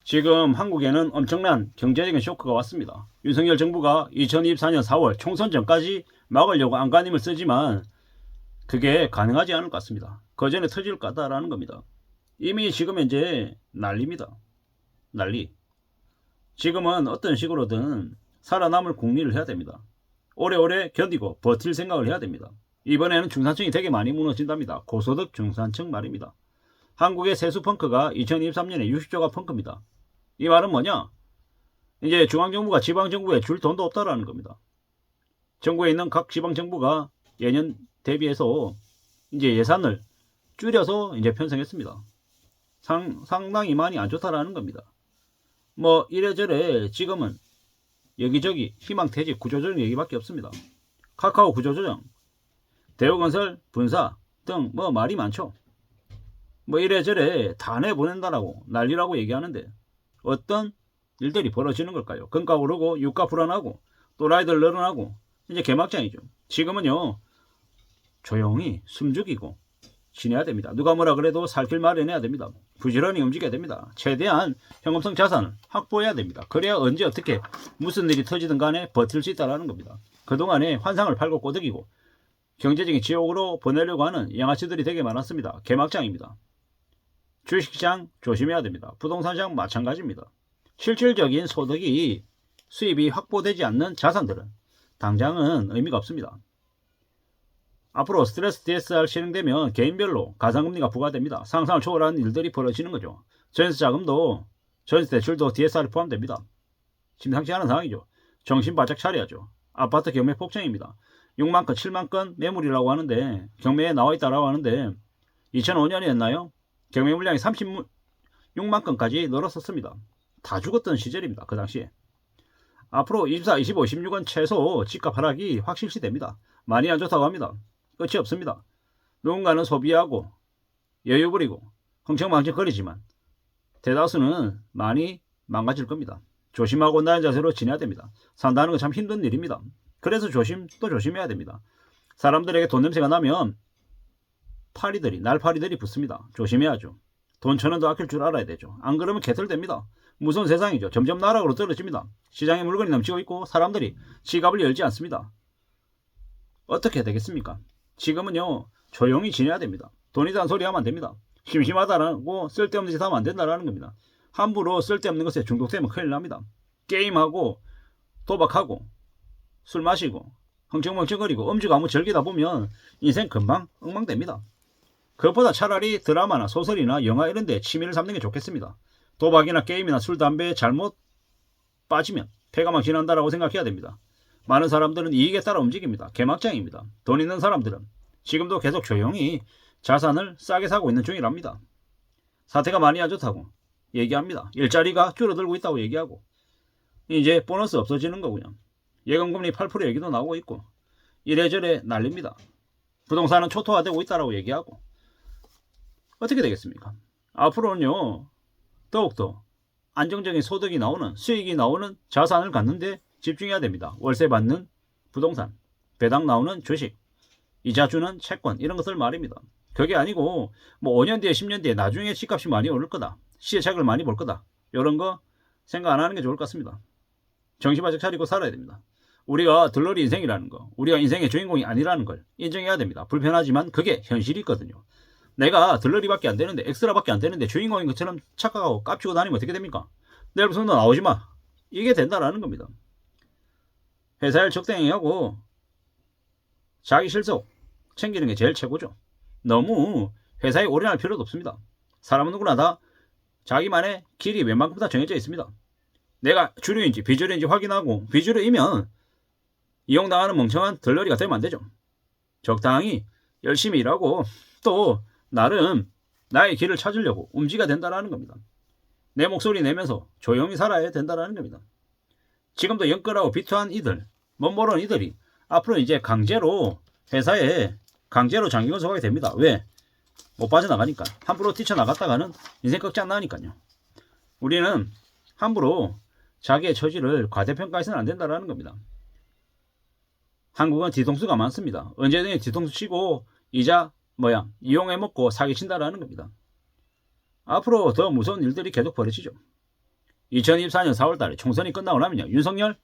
지금 한국에는 엄청난 경제적인 쇼크가 왔습니다. 윤석열 정부가 2024년 4월 총선 전까지 막으려고 안간힘을 쓰지만 그게 가능하지 않을 것 같습니다. 그 전에 터질 거다라는 겁니다. 이미 지금 현재 난리입니다. 난리. 지금은 어떤 식으로든 살아남을 궁리를 해야 됩니다. 오래오래 견디고 버틸 생각을 해야 됩니다. 이번에는 중산층이 되게 많이 무너진답니다. 고소득 중산층 말입니다. 한국의 세수 펑크가 2023년에 60조가 펑크입니다. 이 말은 뭐냐? 이제 중앙정부가 지방정부에 줄 돈도 없다라는 겁니다. 정부에 있는 각 지방정부가 예년 대비해서 이제 예산을 줄여서 이제 편성했습니다. 상당히 많이 안 좋다라는 겁니다. 뭐 이래저래 지금은 여기저기 희망퇴직 구조조정 얘기밖에 없습니다. 카카오 구조조정, 대우건설 분사 등 뭐 말이 많죠. 뭐 이래저래 다 내보낸다라고 난리라고 얘기하는데 어떤 일들이 벌어지는 걸까요? 금가 오르고 유가 불안하고 또라이들 늘어나고 이제 개막장이죠. 지금은요 조용히 숨죽이고 지내야 됩니다. 누가 뭐라 그래도 살 길 마련해야 됩니다. 부지런히 움직여야 됩니다. 최대한 현금성 자산을 확보해야 됩니다. 그래야 언제 어떻게 무슨 일이 터지든 간에 버틸 수 있다는 겁니다. 그동안에 환상을 팔고 꼬드기고 경제적인 지옥으로 보내려고 하는 양아치들이 되게 많았습니다. 개막장입니다. 주식시장 조심해야 됩니다. 부동산 시장 마찬가지입니다. 실질적인 소득이 수입이 확보되지 않는 자산들은 당장은 의미가 없습니다. 앞으로 스트레스 DSR 실행되면 개인별로 가상금리가 부과됩니다. 상상을 초월하는 일들이 벌어지는 거죠. 전세 자금도 전세 대출도 DSR에 포함됩니다. 심상치 않은 상황이죠. 정신 바짝 차려야죠. 아파트 경매 폭증입니다. 6만 건, 7만 건 매물이라고 하는데 경매에 나와 있다라고 하는데 2005년이었나요? 경매 물량이 36만 건까지 늘었었습니다. 다 죽었던 시절입니다. 그 당시에. 앞으로 24, 25, 26은 최소 집값 하락이 확실시 됩니다. 많이 안 좋다고 합니다. 끝이 없습니다. 누군가는 소비하고 여유 부리고 흥청망청 거리지만 대다수는 많이 망가질 겁니다. 조심하고 온다는 자세로 지내야 됩니다. 산다는 건 참 힘든 일입니다. 그래서 또 조심해야 됩니다. 사람들에게 돈 냄새가 나면 날파리들이 붙습니다. 조심해야죠. 돈 1,000원도 아낄 줄 알아야 되죠. 안 그러면 개털됩니다. 무서운 세상이죠. 점점 나락으로 떨어집니다. 시장에 물건이 넘치고 있고 사람들이 지갑을 열지 않습니다. 어떻게 되겠습니까? 지금은요 조용히 지내야 됩니다. 돈이라는 소리 하면 안 됩니다. 심심하다라고 쓸데없는 짓 하면 안 된다라는 겁니다. 함부로 쓸데없는 것에 중독되면 큰일 납니다. 게임하고 도박하고 술 마시고 흥청망청거리고 엄지가무 즐기다 보면 인생 금방 엉망됩니다. 그것보다 차라리 드라마나 소설이나 영화 이런 데 취미를 삼는 게 좋겠습니다. 도박이나 게임이나 술, 담배에 잘못 빠지면 폐가망 지난다라고 생각해야 됩니다. 많은 사람들은 이익에 따라 움직입니다. 개막장입니다. 돈 있는 사람들은 지금도 계속 조용히 자산을 싸게 사고 있는 중이랍니다. 사태가 많이 안 좋다고 얘기합니다. 일자리가 줄어들고 있다고 얘기하고 이제 보너스 없어지는 거고요. 예금금리 8% 얘기도 나오고 있고 이래저래 난립니다. 부동산은 초토화되고 있다고 얘기하고 어떻게 되겠습니까? 앞으로는요 더욱더 안정적인 소득이 나오는 수익이 나오는 자산을 갖는데 집중해야 됩니다. 월세 받는 부동산, 배당 나오는 주식, 이자 주는 채권 이런 것들 말입니다. 그게 아니고 뭐 5년 뒤에 10년 뒤에 나중에 집값이 많이 오를 거다. 시세차익을 많이 볼 거다. 이런 거 생각 안 하는 게 좋을 것 같습니다. 정신 바짝 차리고 살아야 됩니다. 우리가 들러리 인생이라는 거, 우리가 인생의 주인공이 아니라는 걸 인정해야 됩니다. 불편하지만 그게 현실이 있거든요. 내가 들러리밖에 안 되는데 엑스트라밖에 안 되는데 주인공인 것처럼 착각하고 깝치고 다니면 어떻게 됩니까? 내일부터 너 나오지 마. 이게 된다라는 겁니다. 회사 일 적당히 하고 자기 실속 챙기는 게 제일 최고죠. 너무 회사에 올인할 필요도 없습니다. 사람은 누구나 다 자기만의 길이 웬만큼 다 정해져 있습니다. 내가 주류인지 비주류인지 확인하고 비주류이면 이용당하는 멍청한 들러리가 되면 안 되죠. 적당히 열심히 일하고 또 나름 나의 길을 찾으려고 움직여야 된다는 겁니다. 내 목소리 내면서 조용히 살아야 된다는 겁니다. 지금도 영끌하고 비투한 이들, 멋모르는 이들이 앞으로 이제 강제로 회사에 강제로 장기권 소각이 됩니다. 왜? 못 빠져나가니까. 함부로 뛰쳐나갔다가는 인생 끝장나니까요. 우리는 함부로 자기의 처지를 과대평가해서는 안 된다는 겁니다. 한국은 뒤통수가 많습니다. 언제든지 뒤통수 치고 이자 이용해 먹고 사기친다라는 겁니다. 앞으로 더 무서운 일들이 계속 벌어지죠. 2024년 4월 달에 총선이 끝나고 나면요. 윤석열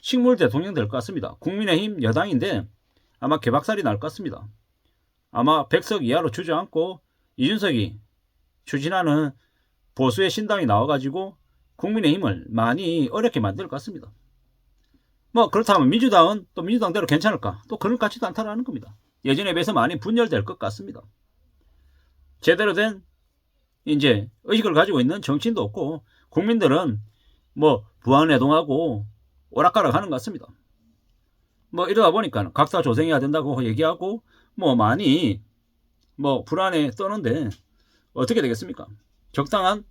식물 대통령 될 것 같습니다. 국민의힘 여당인데 아마 개박살이 날 것 같습니다. 아마 100석 이하로 주저앉고 이준석이 추진하는 보수의 신당이 나와가지고 국민의힘을 많이 어렵게 만들 것 같습니다. 뭐 그렇다면 민주당은 또 민주당대로 괜찮을까? 또 그럴 것 같지도 않다라는 겁니다. 예전에 비해서 많이 분열될 것 같습니다. 제대로 된 이제 의식을 가지고 있는 정치인도 없고 국민들은 뭐 부안해동하고 오락가락 하는 것 같습니다. 뭐 이러다 보니까 각자 조생해야 된다고 얘기하고 뭐 많이 뭐 불안에 떠는데 어떻게 되겠습니까? 적당한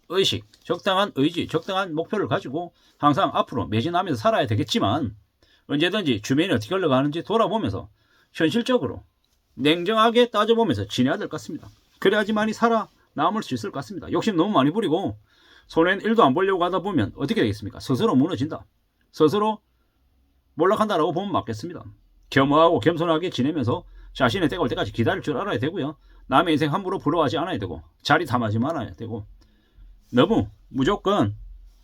의식, 적당한 의지, 적당한 목표를 가지고 항상 앞으로 매진하면서 살아야 되겠지만 언제든지 주변이 어떻게 흘러가는지 돌아보면서 현실적으로 냉정하게 따져보면서 지내야 될 것 같습니다. 그래야지만이 살아남을 수 있을 것 같습니다. 욕심 너무 많이 부리고 손해는 1도 안 보려고 하다 보면 어떻게 되겠습니까? 스스로 무너진다. 스스로 몰락한다라고 보면 맞겠습니다. 겸허하고 겸손하게 지내면서 자신의 때가 올 때까지 기다릴 줄 알아야 되고요. 남의 인생 함부로 부러워하지 않아야 되고 자리 탐하지 말아야 되고 너무 무조건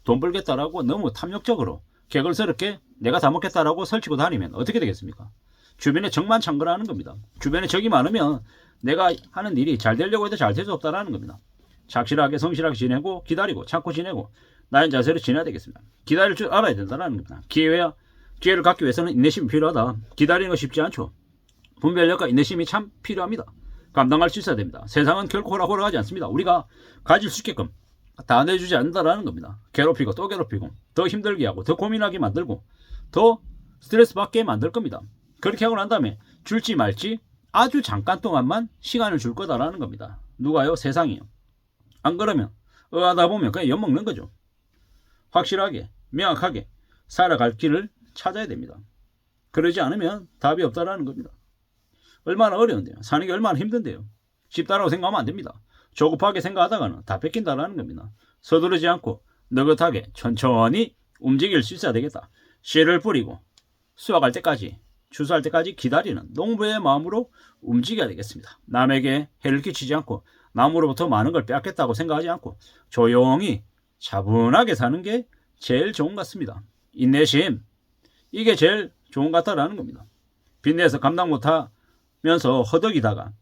돈 벌겠다라고 너무 탐욕적으로 개걸스럽게 내가 다 먹겠다라고 설치고 다니면 어떻게 되겠습니까? 주변에 적만 창궐하는 겁니다. 주변에 적이 많으면 내가 하는 일이 잘 되려고 해도 잘 될 수 없다라는 겁니다. 착실하게 성실하게 지내고 기다리고 참고 지내고 나의 자세로 지내야 되겠습니다. 기다릴 줄 알아야 된다는 겁니다. 기회를 갖기 위해서는 인내심이 필요하다. 기다리는 거 쉽지 않죠. 분별력과 인내심이 참 필요합니다. 감당할 수 있어야 됩니다. 세상은 결코 호락호락하지 않습니다. 우리가 가질 수 있게끔 다 내주지 않는다라는 겁니다. 괴롭히고 또 괴롭히고 더 힘들게 하고 더 고민하게 만들고 더 스트레스 받게 만들 겁니다. 그렇게 하고 난 다음에 줄지 말지 아주 잠깐 동안만 시간을 줄 거다라는 겁니다. 누가요? 세상이요. 안 그러면 하다 보면 그냥 엿먹는 거죠. 확실하게 명확하게 살아갈 길을 찾아야 됩니다. 그러지 않으면 답이 없다라는 겁니다. 얼마나 어려운데요. 사는 게 얼마나 힘든데요. 쉽다라고 생각하면 안 됩니다. 조급하게 생각하다가는 다 뺏긴다라는 겁니다. 서두르지 않고 느긋하게 천천히 움직일 수 있어야 되겠다. 씨를 뿌리고 수확할 때까지 추수할 때까지 기다리는 농부의 마음으로 움직여야 되겠습니다. 남에게 해를 끼치지 않고 남으로부터 많은 걸 빼앗겠다고 생각하지 않고 조용히 차분하게 사는 게 제일 좋은 것 같습니다. 인내심 이게 제일 좋은 것 같다라는 겁니다. 빚내서 감당 못하면서 허덕이다가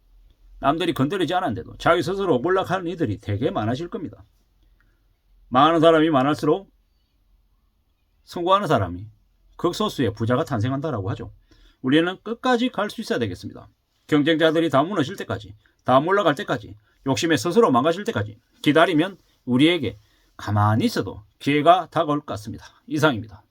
남들이 건드리지 않았는데도 자기 스스로 몰락하는 이들이 되게 많아질 겁니다. 망하는 사람이 많을수록 성공하는 사람이 극소수의 부자가 탄생한다라고 하죠. 우리는 끝까지 갈 수 있어야 되겠습니다. 경쟁자들이 다 무너질 때까지, 다 몰락할 때까지, 욕심에 스스로 망가질 때까지 기다리면 우리에게 가만히 있어도 기회가 다가올 것 같습니다. 이상입니다.